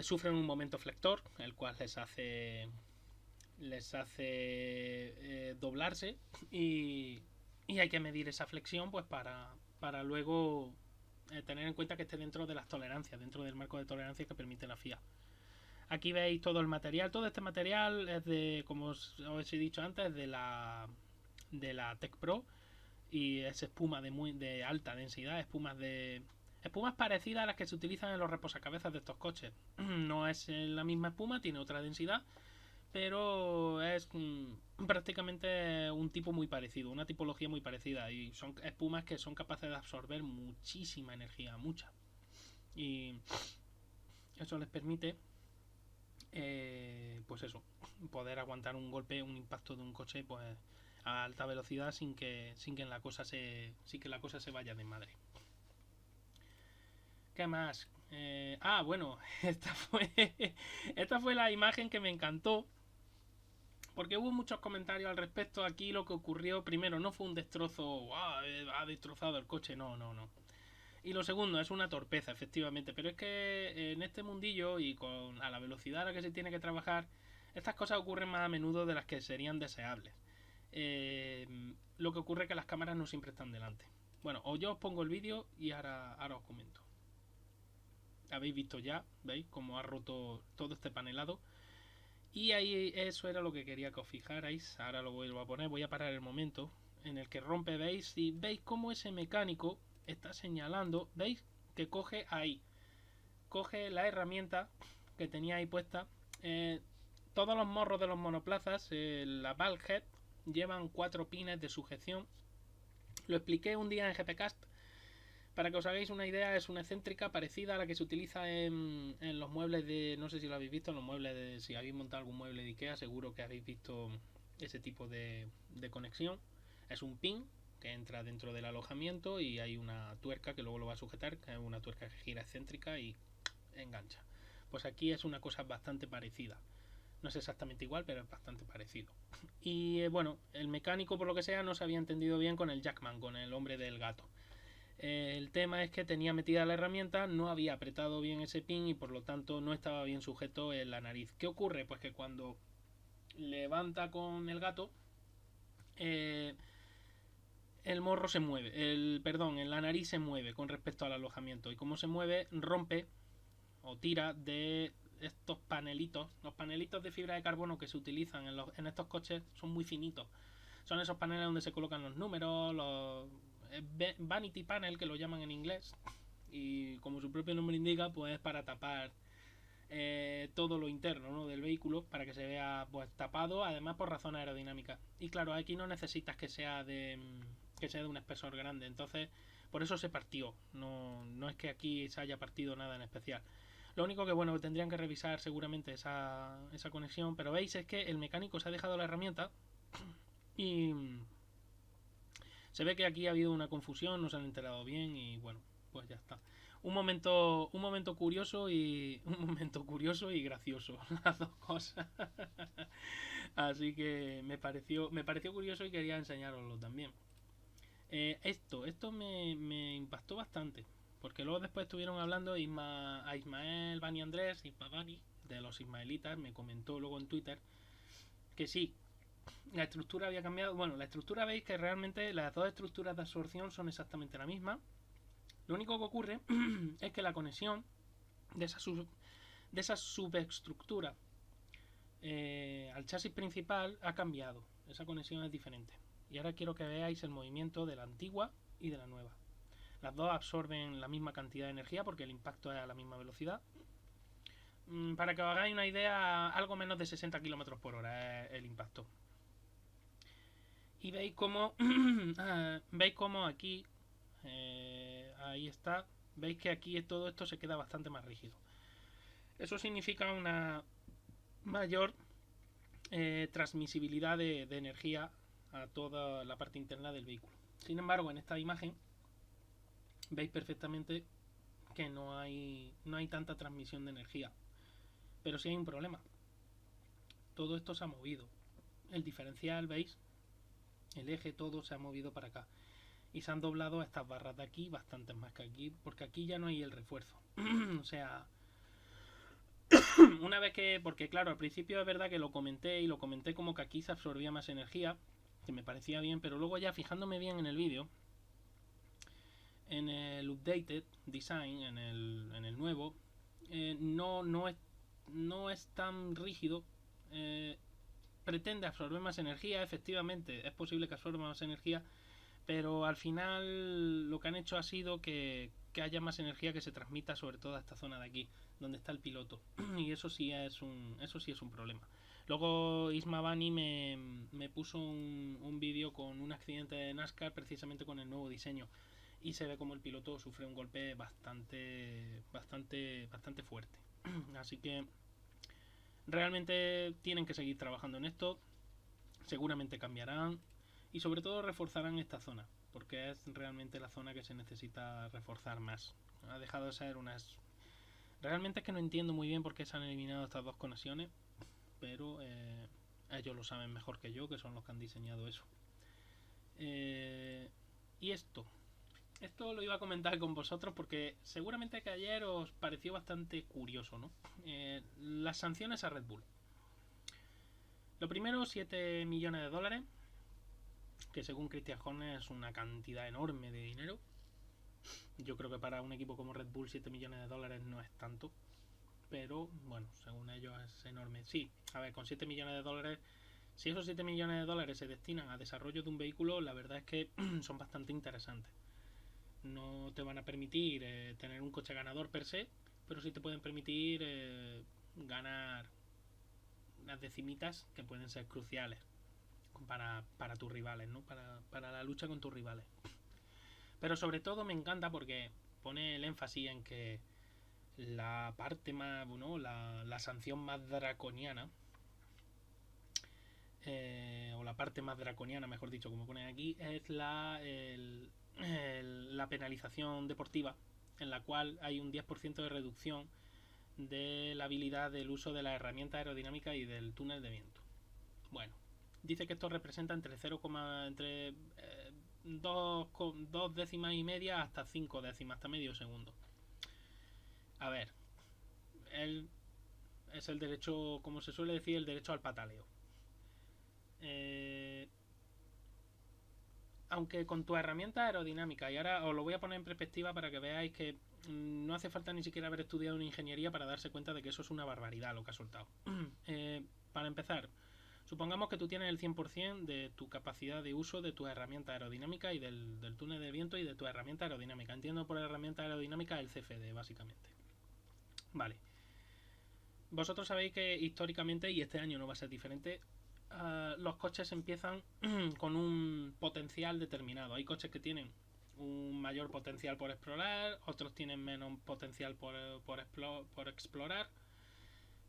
sufren un momento flector, el cual les hace doblarse, y hay que medir esa flexión pues para luego tener en cuenta que esté dentro de las tolerancias, dentro del marco de tolerancia que permite la FIA. Aquí veis todo el material. Todo este material es de, como os he dicho antes, de la Tech Pro, y es espuma de alta densidad, espumas parecidas a las que se utilizan en los reposacabezas de estos coches. No es la misma espuma, tiene otra densidad, pero es prácticamente un tipo muy parecido, una tipología muy parecida, y son espumas que son capaces de absorber muchísima energía, mucha, y eso les permite pues eso, poder aguantar un golpe, un impacto de un coche pues a alta velocidad sin que la cosa se vaya de madre. ¿Qué más? Bueno, esta fue la imagen que me encantó. Porque hubo muchos comentarios al respecto. Aquí lo que ocurrió, primero, no fue un destrozo, ha destrozado el coche, no, no, no. Y lo segundo, es una torpeza, efectivamente. Pero es que en este mundillo y a la velocidad a la que se tiene que trabajar, estas cosas ocurren más a menudo de las que serían deseables. Lo que ocurre es que las cámaras no siempre están delante. Bueno, o yo os pongo el vídeo y ahora os comento. Habéis visto ya, ¿veis? Cómo ha roto todo este panelado. Y ahí eso era lo que quería que os fijarais. Ahora lo vuelvo a poner. Voy a parar el momento en el que rompe, ¿veis? Y veis cómo ese mecánico está señalando. ¿Veis? Que coge ahí. Coge la herramienta que tenía ahí puesta. Todos los morros de los monoplazas, la Valhead, llevan 4 pines de sujeción. Lo expliqué un día en GPcast. Para que os hagáis una idea, es una excéntrica parecida a la que se utiliza en los muebles de... No sé si lo habéis visto, en los muebles de... Si habéis montado algún mueble de Ikea, seguro que habéis visto ese tipo de conexión. Es un pin que entra dentro del alojamiento y hay una tuerca que luego lo va a sujetar, que es una tuerca que gira excéntrica y engancha. Pues aquí es una cosa bastante parecida. No es exactamente igual, pero es bastante parecido. Y bueno, el mecánico, por lo que sea, no se había entendido bien con el Jackman, con el hombre del gato. El tema es que tenía metida la herramienta, no había apretado bien ese pin y por lo tanto no estaba bien sujeto en la nariz. ¿Qué ocurre? Pues que cuando levanta con el gato, el morro se mueve, la nariz se mueve con respecto al alojamiento y como se mueve rompe o tira de estos panelitos. Los panelitos de fibra de carbono que se utilizan en estos coches son muy finitos. Son esos paneles donde se colocan los números, los vanity panel, que lo llaman en inglés, y como su propio nombre indica, pues es para tapar todo lo interno, ¿no?, del vehículo, para que se vea pues tapado, además por razones aerodinámicas. Y claro, aquí no necesitas que sea de un espesor grande, entonces por eso se partió. No es que aquí se haya partido nada en especial. Lo único que bueno, tendrían que revisar seguramente esa conexión, pero veis es que el mecánico se ha dejado la herramienta y se ve que aquí ha habido una confusión, no se han enterado bien y bueno, pues ya está. Un momento curioso y gracioso, las dos cosas. Así que me pareció curioso y quería enseñároslo también. Esto me impactó bastante, porque luego después estuvieron hablando a Ismael Bani Andrés, Isma Bani, de los ismaelitas, me comentó luego en Twitter que sí, la estructura había cambiado. Bueno, la estructura, veis que realmente las dos estructuras de absorción son exactamente la misma. Lo único que ocurre es que la conexión de esa subestructura al chasis principal ha cambiado. Esa conexión es diferente. Y ahora quiero que veáis el movimiento de la antigua y de la nueva. Las dos absorben la misma cantidad de energía porque el impacto es a la misma velocidad. Para que os hagáis una idea, algo menos de 60 km por hora es el impacto. Y veis cómo aquí, ahí está, veis que aquí todo esto se queda bastante más rígido. Eso significa una mayor transmisibilidad de energía a toda la parte interna del vehículo. Sin embargo, en esta imagen veis perfectamente que no hay tanta transmisión de energía, pero sí hay un problema. Todo esto se ha movido. El diferencial, veis, el eje, todo se ha movido para acá y se han doblado estas barras de aquí bastantes más que aquí, porque aquí ya no hay el refuerzo. O sea, una vez que, porque claro, al principio es verdad que lo comenté como que aquí se absorbía más energía, que me parecía bien, pero luego ya fijándome bien en el vídeo, en el updated design, en el nuevo, no es tan rígido. Pretende absorber más energía, efectivamente es posible que absorba más energía, pero al final lo que han hecho ha sido que haya más energía que se transmita sobre toda esta zona de aquí donde está el piloto, y eso sí es un problema. Luego Isma Bani me puso un vídeo con un accidente de NASCAR precisamente con el nuevo diseño y se ve como el piloto sufre un golpe bastante fuerte. Así que realmente tienen que seguir trabajando en esto, seguramente cambiarán y sobre todo reforzarán esta zona, porque es realmente la zona que se necesita reforzar más. Ha dejado de ser Realmente es que no entiendo muy bien por qué se han eliminado estas dos conexiones, pero ellos lo saben mejor que yo, que son los que han diseñado eso. Y esto lo iba a comentar con vosotros porque seguramente que ayer os pareció bastante curioso, ¿no? Las sanciones a Red Bull. Lo primero, 7 millones de dólares, que según Christian Horner es una cantidad enorme de dinero. Yo creo que para un equipo como Red Bull 7 millones de dólares no es tanto, pero bueno, según ellos es enorme. Sí, a ver, con 7 millones de dólares, si esos 7 millones de dólares se destinan a desarrollo de un vehículo, la verdad es que son bastante interesantes. No te van a permitir tener un coche ganador per se, pero sí te pueden permitir ganar las decimitas que pueden ser cruciales para tus rivales, ¿no? Para la lucha con tus rivales. Pero sobre todo me encanta porque pone el énfasis en que la parte más, bueno, la sanción más draconiana, o la parte más draconiana, mejor dicho, como pone aquí, es la penalización deportiva, en la cual hay un 10% de reducción de la habilidad del uso de la herramienta aerodinámica y del túnel de viento. Bueno, dice que esto representa entre 0, entre 2 décimas y media hasta 5 décimas, hasta medio segundo. A ver, él es el derecho, como se suele decir, el derecho al pataleo. Aunque con tu herramienta aerodinámica, y ahora os lo voy a poner en perspectiva para que veáis que no hace falta ni siquiera haber estudiado una ingeniería para darse cuenta de que eso es una barbaridad lo que ha soltado. Para empezar, supongamos que tú tienes el 100% de tu capacidad de uso de tu herramienta aerodinámica y del túnel de viento y de tu herramienta aerodinámica. Entiendo por herramienta aerodinámica el CFD, básicamente. Vale. Vosotros sabéis que históricamente, y este año no va a ser diferente, los coches empiezan con un potencial determinado. Hay coches que tienen un mayor potencial por explorar, otros tienen menos potencial por explorar,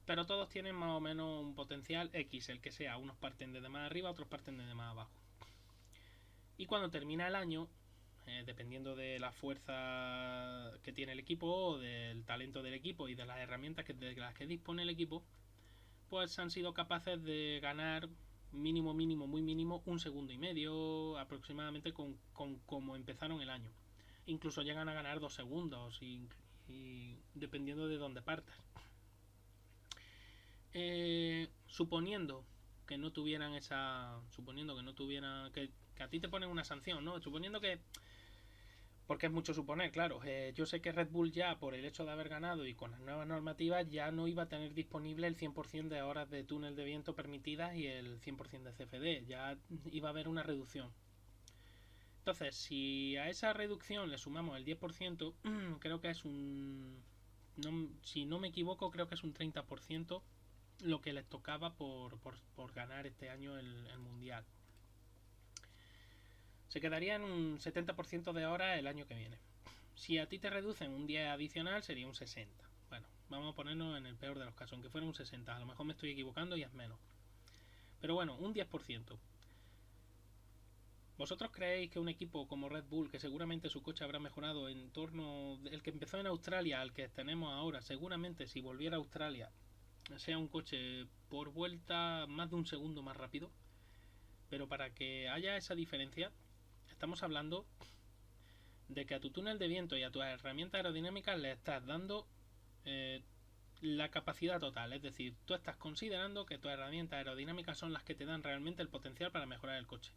pero todos tienen más o menos un potencial X, el que sea. Unos parten desde más arriba, otros parten desde más abajo. Y cuando termina el año, dependiendo de la fuerza que tiene el equipo, del talento del equipo y de las herramientas de las que dispone el equipo, pues han sido capaces de ganar mínimo, muy mínimo, 1,5 segundos aproximadamente con como empezaron el año. Incluso llegan a ganar 2 segundos y dependiendo de dónde partas. Suponiendo que no tuvieran que a ti te ponen una sanción, ¿no? Suponiendo que, porque es mucho suponer, claro. Yo sé que Red Bull ya, por el hecho de haber ganado y con las nuevas normativas, ya no iba a tener disponible el 100% de horas de túnel de viento permitidas y el 100% de CFD. Ya iba a haber una reducción. Entonces, si a esa reducción le sumamos el 10%, creo que es si no me equivoco, creo que es un 30% lo que les tocaba por ganar este año el Mundial. Se quedaría en un 70% de horas el año que viene. Si a ti te reducen un día adicional, sería un 60%. Bueno, vamos a ponernos en el peor de los casos, aunque fuera un 60%. A lo mejor me estoy equivocando y es menos. Pero bueno, un 10%. ¿Vosotros creéis que un equipo como Red Bull, que seguramente su coche habrá mejorado en torno el que empezó en Australia al que tenemos ahora, seguramente si volviera a Australia sea un coche por vuelta más de 1 segundo más rápido? Pero para que haya esa diferencia, estamos hablando de que a tu túnel de viento y a tus herramientas aerodinámicas le estás dando la capacidad total. Es decir, tú estás considerando que tus herramientas aerodinámicas son las que te dan realmente el potencial para mejorar el coche.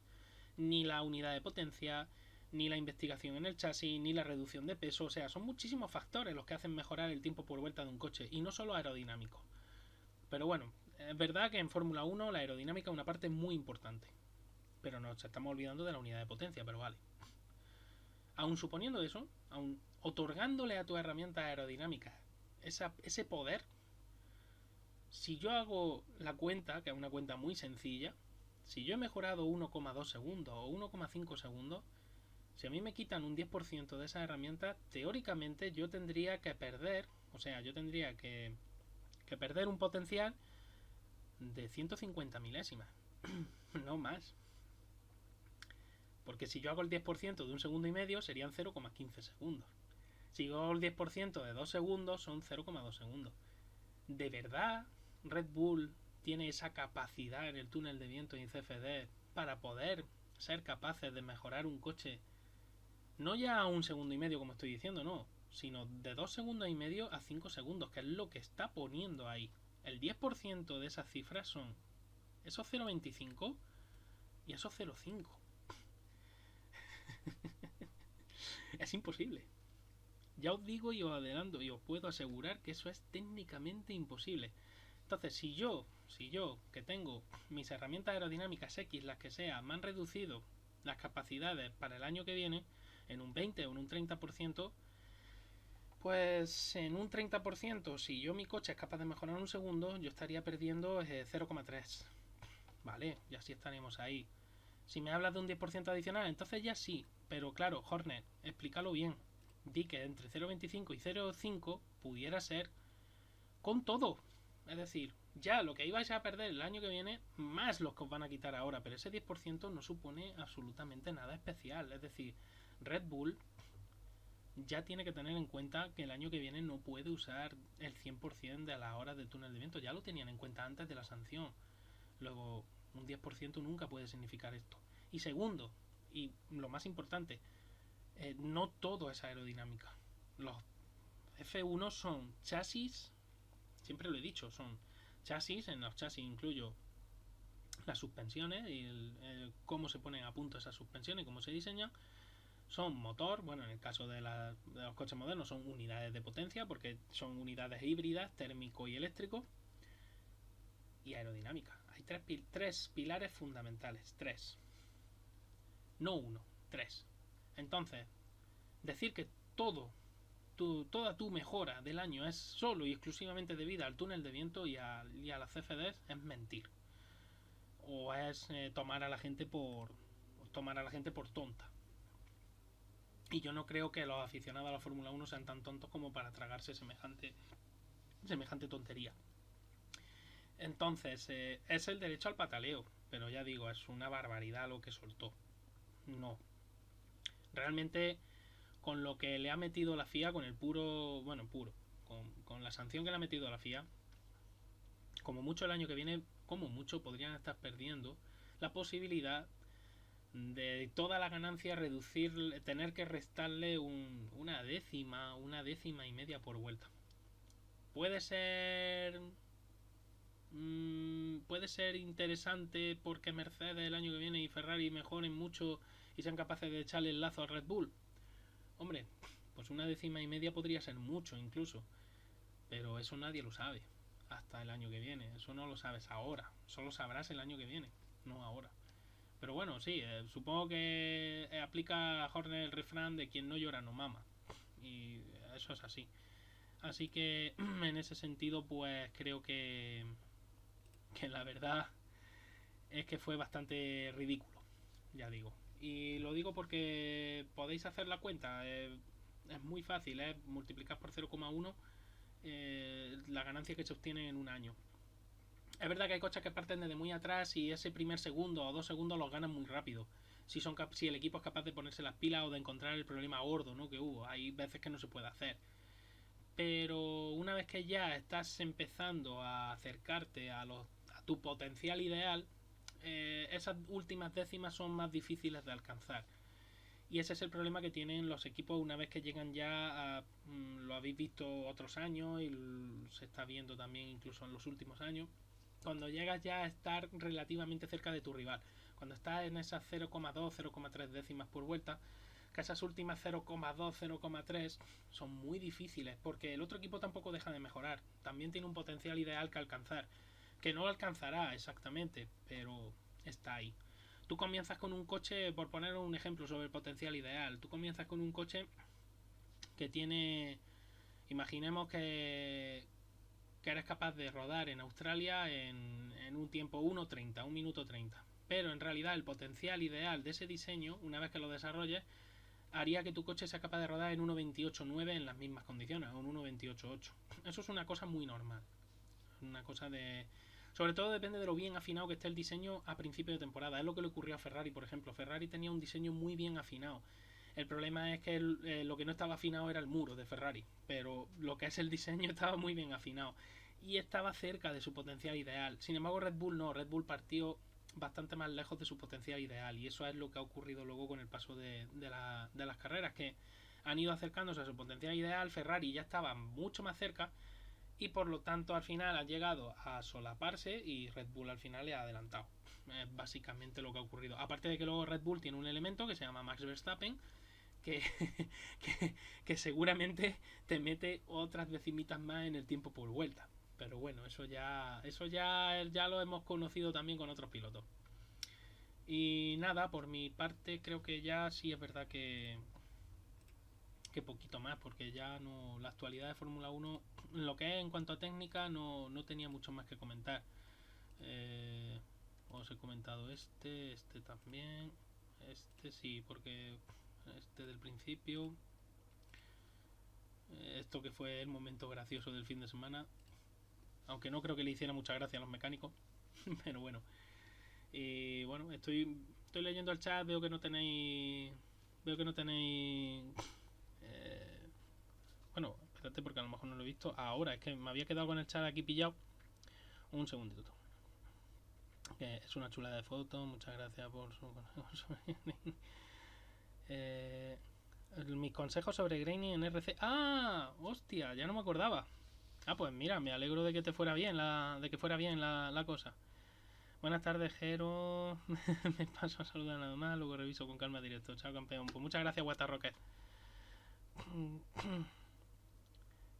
Ni la unidad de potencia, ni la investigación en el chasis, ni la reducción de peso. O sea, son muchísimos factores los que hacen mejorar el tiempo por vuelta de un coche, y no solo aerodinámico. Pero bueno, es verdad que en Fórmula 1 la aerodinámica es una parte muy importante, pero nos estamos olvidando de la unidad de potencia, pero vale. Aun suponiendo eso, aun otorgándole a tu herramienta aerodinámica ese poder, si yo hago la cuenta, que es una cuenta muy sencilla, si yo he mejorado 1,2 segundos o 1,5 segundos, si a mí me quitan un 10% de esa herramienta, teóricamente yo tendría que perder, o sea, yo tendría que perder un potencial de 150 milésimas, no más. Porque si yo hago el 10% de 1,5 segundos, serían 0,15 segundos. Si yo el 10% de 2 segundos son 0,2 segundos. ¿De verdad Red Bull tiene esa capacidad en el túnel de viento y en CFD para poder ser capaces de mejorar un coche? No ya a 1,5 segundos como estoy diciendo, no, sino de 2,5 segundos a 5 segundos, que es lo que está poniendo ahí. El 10% de esas cifras son esos 0,25 y esos 0,5. Es imposible. Ya os digo y os adelanto y os puedo asegurar que eso es técnicamente imposible. Entonces, si yo, que tengo mis herramientas aerodinámicas X, las que sea, me han reducido las capacidades para el año que viene en un 20 o en un 30%, pues en un 30%, si yo mi coche es capaz de mejorar un segundo, yo estaría perdiendo 0,3. Vale, ya sí estaríamos ahí. Si me hablas de un 10% adicional, entonces ya sí. Pero claro, Hornet, explícalo bien. Di que entre 0,25 y 0,5 pudiera ser con todo. Es decir, ya lo que ibais a perder el año que viene, más los que os van a quitar ahora. Pero ese 10% no supone absolutamente nada especial. Es decir, Red Bull ya tiene que tener en cuenta que el año que viene no puede usar el 100% de las horas de túnel de viento. Ya lo tenían en cuenta antes de la sanción. Luego, un 10% nunca puede significar esto. Y segundo, y lo más importante, no todo es aerodinámica. Los F1 son chasis, siempre lo he dicho, son chasis. En los chasis incluyo las suspensiones y cómo se ponen a punto esas suspensiones, cómo se diseñan. Son motor, bueno, en el caso de los coches modernos son unidades de potencia, porque son unidades híbridas, térmico y eléctrico, y aerodinámica. Hay tres pilares fundamentales, tres. No uno, tres. Entonces, decir que toda tu mejora del año es solo y exclusivamente debida al túnel de viento y a las CFDs es mentir. O es tomar a la gente por tonta. Y yo no creo que los aficionados a la Fórmula 1 sean tan tontos como para tragarse semejante tontería. Entonces, es el derecho al pataleo, pero ya digo, es una barbaridad lo que soltó. No. Realmente, con lo que le ha metido la FIA, con el con la sanción que le ha metido la FIA, como mucho el año que viene, como mucho podrían estar perdiendo la posibilidad de toda la ganancia reducir, tener que restarle una décima y media por vuelta. Puede ser interesante porque Mercedes el año que viene y Ferrari mejoren mucho y sean capaces de echarle el lazo a Red Bull. Hombre, pues una décima y media podría ser mucho incluso, pero eso nadie lo sabe hasta el año que viene. Eso no lo sabes ahora, solo sabrás el año que viene, no ahora. Pero bueno, sí, supongo que aplica a Horner el refrán de quien no llora no mama. Y eso es así. Así que en ese sentido, pues creo que la verdad es que fue bastante ridículo, ya digo. Y lo digo porque podéis hacer la cuenta. Es muy fácil, multiplicar por 0,1 la ganancia que se obtiene en un año. Es verdad que hay coches que parten desde muy atrás y ese primer segundo o 2 segundos los ganan muy rápido. Si el equipo es capaz de ponerse las pilas o de encontrar el problema gordo, ¿no?, que hubo. Hay veces que no se puede hacer. Pero una vez que ya estás empezando a acercarte a tu potencial ideal, esas últimas décimas son más difíciles de alcanzar. Y ese es el problema que tienen los equipos una vez que llegan ya a... lo habéis visto otros años y se está viendo también incluso en los últimos años. Cuando llegas ya a estar relativamente cerca de tu rival. Cuando estás en esas 0,2, 0,3 décimas por vuelta, que esas últimas 0,2, 0,3 son muy difíciles porque el otro equipo tampoco deja de mejorar. También tiene un potencial ideal que alcanzar. Que no lo alcanzará exactamente, pero está ahí. Tú comienzas con un coche, por poner un ejemplo sobre el potencial ideal, tú comienzas con un coche que tiene... Imaginemos que eres capaz de rodar en Australia en un tiempo 1.30, 1 minuto 30. Pero en realidad el potencial ideal de ese diseño, una vez que lo desarrolles, haría que tu coche sea capaz de rodar en 1.28.9 en las mismas condiciones, o en 1.28.8. Eso es una cosa muy normal. Una cosa de... Sobre todo depende de lo bien afinado que esté el diseño a principio de temporada. Es lo que le ocurrió a Ferrari, por ejemplo. Ferrari tenía un diseño muy bien afinado. El problema es que lo que no estaba afinado era el muro de Ferrari, pero lo que es el diseño estaba muy bien afinado y estaba cerca de su potencial ideal. Sin embargo, Red Bull no, Red Bull partió bastante más lejos de su potencial ideal, y eso es lo que ha ocurrido luego con el paso de las carreras, que han ido acercándose a su potencial ideal. Ferrari ya estaba mucho más cerca y por lo tanto al final han llegado a solaparse y Red Bull al final le ha adelantado. Es básicamente lo que ha ocurrido. Aparte de que luego Red Bull tiene un elemento que se llama Max Verstappen, que, que seguramente te mete otras decimitas más en el tiempo por vuelta. Pero bueno, eso ya lo hemos conocido también con otros pilotos. Y nada, por mi parte creo que ya sí es verdad que poquito más, porque ya no, la actualidad de Fórmula 1, lo que es en cuanto a técnica, no tenía mucho más que comentar. Os he comentado este también, este sí, porque este del principio, esto que fue el momento gracioso del fin de semana, aunque no creo que le hiciera mucha gracia a los mecánicos, pero bueno. Y bueno, estoy leyendo el chat, veo que no tenéis bueno, espérate, porque a lo mejor no lo he visto ahora, es que me había quedado con el chat aquí pillado. Un segundito. Que es una chula de foto, muchas gracias por su consejo. Mis consejos sobre graining en RC. ¡Ah! ¡Hostia! Ya no me acordaba. Ah, pues mira, me alegro de que te fuera bien la cosa. Buenas tardes, Jero. Me paso a saludar nada más, luego reviso con calma directo. Chao, campeón. Pues muchas gracias, Water Rocket.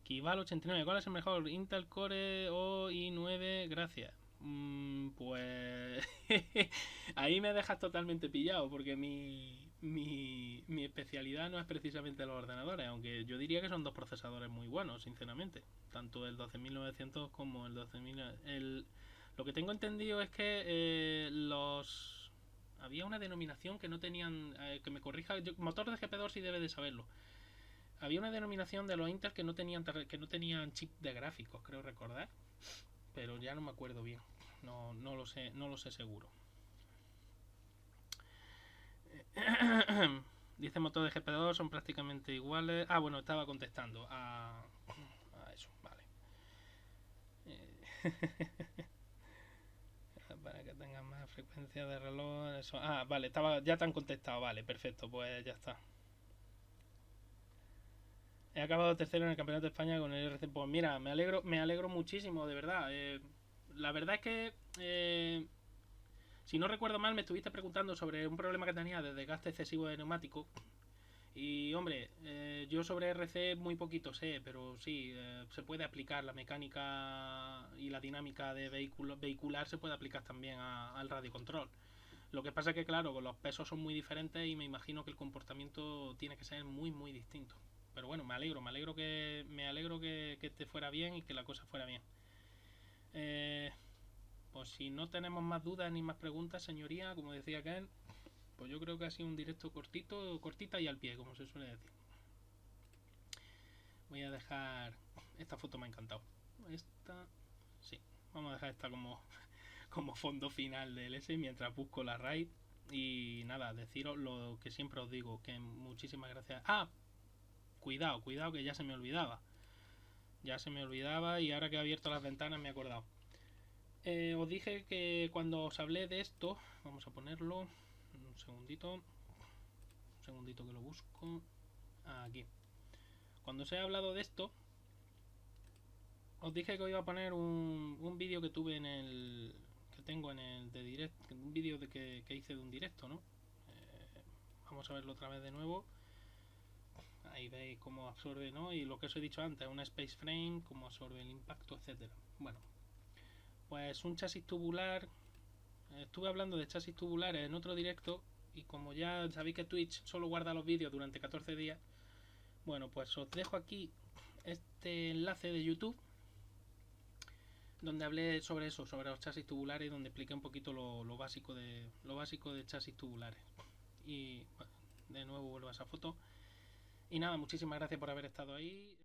Kival 89, ¿cuál es el mejor? Intel Core o i9, gracias. Pues ahí me dejas totalmente pillado, porque mi especialidad no es precisamente los ordenadores, aunque yo diría que son dos procesadores muy buenos, sinceramente, tanto el 12900 como el 12000. Lo que tengo entendido es que había una denominación que no tenían, que me corrija, motor de GP2 sí debe de saberlo. Había una denominación de los Intel que no tenían chip de gráficos, creo recordar, pero ya no me acuerdo bien. No lo sé seguro. Dice motor de GP2 son prácticamente iguales. Ah, bueno, estaba contestando a eso, vale. Para que tengan más frecuencia de reloj, eso. Ah, vale, ya te han contestado, vale, perfecto, pues ya está. He acabado tercero en el Campeonato de España con el RC. Pues mira, me alegro muchísimo, de verdad. La verdad es que, si no recuerdo mal, me estuviste preguntando sobre un problema que tenía de desgaste excesivo de neumático. Y hombre, yo sobre RC muy poquito sé, pero sí, se puede aplicar la mecánica y la dinámica de vehicular, se puede aplicar también al radiocontrol. Lo que pasa es que, claro, los pesos son muy diferentes y me imagino que el comportamiento tiene que ser muy, muy distinto. Pero bueno, me alegro que te fuera bien y que la cosa fuera bien. Pues si no tenemos más dudas ni más preguntas, señoría, como decía Ken, pues yo creo que ha sido un directo cortita y al pie, como se suele decir. Voy a dejar... Esta foto me ha encantado. Sí, vamos a dejar esta como fondo final del S mientras busco la raid. Y nada, deciros lo que siempre os digo, que muchísimas gracias. Ah, cuidado, que ya se me olvidaba. Y ahora que he abierto las ventanas me he acordado. Os dije que cuando os hablé de esto, vamos a ponerlo, un segundito que lo busco, aquí. Cuando os he hablado de esto, os dije que os iba a poner un vídeo que tuve que tengo en el de directo, un vídeo que hice de un directo, ¿no? Vamos a verlo otra vez de nuevo. Ahí veis cómo absorbe, ¿no? Y lo que os he dicho antes, una space frame, cómo absorbe el impacto, etcétera. Bueno, pues un chasis tubular. Estuve hablando de chasis tubulares en otro directo, y como ya sabéis que Twitch solo guarda los vídeos durante 14 días, bueno, pues os dejo aquí este enlace de YouTube donde hablé sobre eso, sobre los chasis tubulares, y donde expliqué un poquito lo básico de chasis tubulares. Y bueno, de nuevo vuelvo a esa foto. Y nada, muchísimas gracias por haber estado ahí.